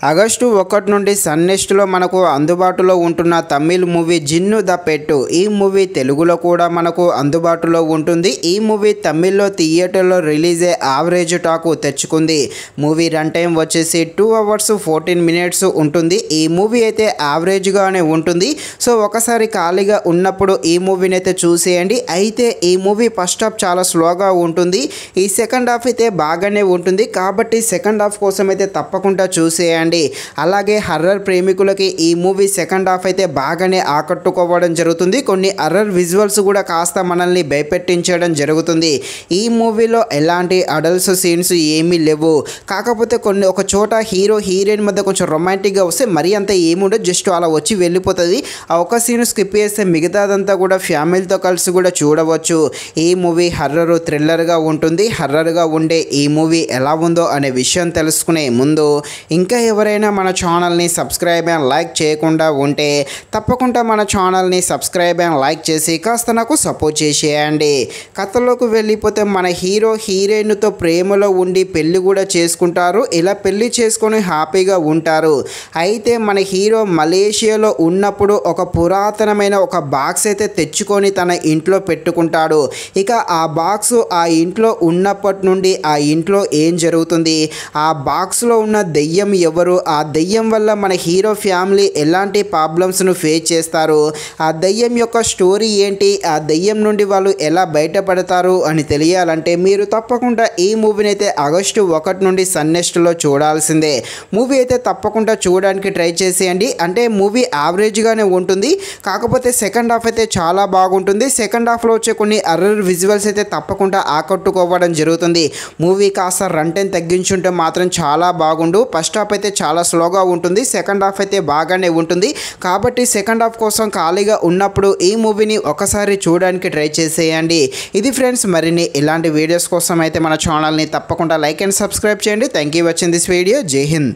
August 1 నుండి sun నెక్స్ట్లో మనకు అందుబాటులో ఉంటున్న తమిళ్ మూవీ జిన్ను ద పెట్టు. ఈ మూవీ తెలుగులో కూడా మనకు అందుబాటులో ఉంటుంది. ఈ మూవీ తమిళ్లో థియేటర్లో రిలీజ్ అయ్యే యావరేజ్ టాక్ తెచ్చుకుంది. మూవీ రన్ టైం వచ్చేసి 2 hours 14 minutes ఉంటుంది. ఈ మూవీ అయితే యావరేజ్గానే ఉంటుంది. సో ఒకసారి ఖాళీగా ఉన్నప్పుడు ఈ మూవీని అయితే చూసేయండి. అయితే ఈ మూవీ ఫస్ట్ హాఫ్ చాలా స్లోగా ఉంటుంది. ఈ సెకండ్ హాఫ్ అయితే బాగానే ఉంటుంది. కాబట్టి సెకండ్ హాఫ్ కోసం అయితే తప్పకుండా చూసేయండి. అలాగే హర్రర్ ప్రేమికులకి ఈ మూవీ సెకండ్ హాఫ్ అయితే బాగానే ఆకట్టుకోవడం జరుగుతుంది. కొన్ని హర్రర్ విజువల్స్ కూడా కాస్త మనల్ని భయపెట్టించడం జరుగుతుంది. ఈ మూవీలో ఎలాంటి అడల్ట్స్ సీన్స్ ఏమీ లేవు. కాకపోతే ఒక చోట హీరో హీరోయిన్ మధ్య కొంచెం రొమాంటిక్గా వస్తే మరీ అంత ఏముండదు, జస్ట్ అలా వచ్చి వెళ్ళిపోతుంది. ఆ ఒక సీన్ స్కిప్ చేస్తే మిగతాదంతా కూడా ఫ్యామిలీతో కలిసి కూడా చూడవచ్చు. ఈ మూవీ హర్రర్ థ్రిల్లర్గా ఉంటుంది. హర్రర్గా ఉండే ఈ మూవీ ఎలా ఉందో అనే విషయం తెలుసుకునే ముందు ఇంకా ఎవరైనా మన ఛానల్ని సబ్స్క్రైబ్ అండ్ లైక్ చేయకుండా ఉంటే తప్పకుండా మన ఛానల్ని సబ్స్క్రైబ్ అండ్ లైక్ చేసి కాస్త నాకు సపోర్ట్ చేసేయండి. కథలోకి వెళ్ళిపోతే మన హీరో హీరోయిన్తో ప్రేమలో ఉండి పెళ్లి కూడా చేసుకుంటారు. ఇలా పెళ్లి చేసుకొని హ్యాపీగా ఉంటారు. అయితే మన హీరో మలేషియాలో ఉన్నప్పుడు ఒక పురాతనమైన ఒక బాక్స్ అయితే తెచ్చుకొని తన ఇంట్లో పెట్టుకుంటాడు. ఇక ఆ బాక్స్ ఆ ఇంట్లో ఉన్నప్పటి నుండి ఆ ఇంట్లో ఏం జరుగుతుంది, ఆ బాక్స్లో ఉన్న దెయ్యం ఎవరు, ఆ దెయ్యం వల్ల మన హీరో ఫ్యామిలీ ఎలాంటి ప్రాబ్లమ్స్ను ఫేస్ చేస్తారు, ఆ దెయ్యం యొక్క స్టోరీ ఏంటి, ఆ దెయ్యం నుండి వాళ్ళు ఎలా బయటపడతారు అని తెలియాలంటే మీరు తప్పకుండా ఈ మూవీని అయితే ఆగస్టు 1 నుండి సన్ నెక్స్ట్లో చూడాల్సిందే. మూవీ అయితే తప్పకుండా చూడడానికి ట్రై చేసేయండి. అంటే మూవీ యావరేజ్గానే ఉంటుంది. కాకపోతే సెకండ్ హాఫ్ అయితే చాలా బాగుంటుంది. సెకండ్ హాఫ్లో వచ్చే కొన్ని హర్రర్ విజువల్స్ అయితే తప్పకుండా ఆకట్టుకోవడం జరుగుతుంది. మూవీ కాస్త రన్ టైం తగ్గించుంటే మాత్రం చాలా బాగుండు. ఫస్ట్ హాఫ్ అయితే చాలా స్లోగా ఉంటుంది. సెకండ్ హాఫ్ అయితే బాగానే ఉంటుంది. కాబట్టి సెకండ్ హాఫ్ కోసం ఖాళీగా ఉన్నప్పుడు ఈ మూవీని ఒకసారి చూడడానికి ట్రై చేసేయండి. ఇది ఫ్రెండ్స్, మరిన్ని ఇలాంటి వీడియోస్ కోసం అయితే మన ఛానల్ని తప్పకుండా లైక్ అండ్ సబ్స్క్రైబ్ చేయండి. Thank you watching this video. జై హింద్.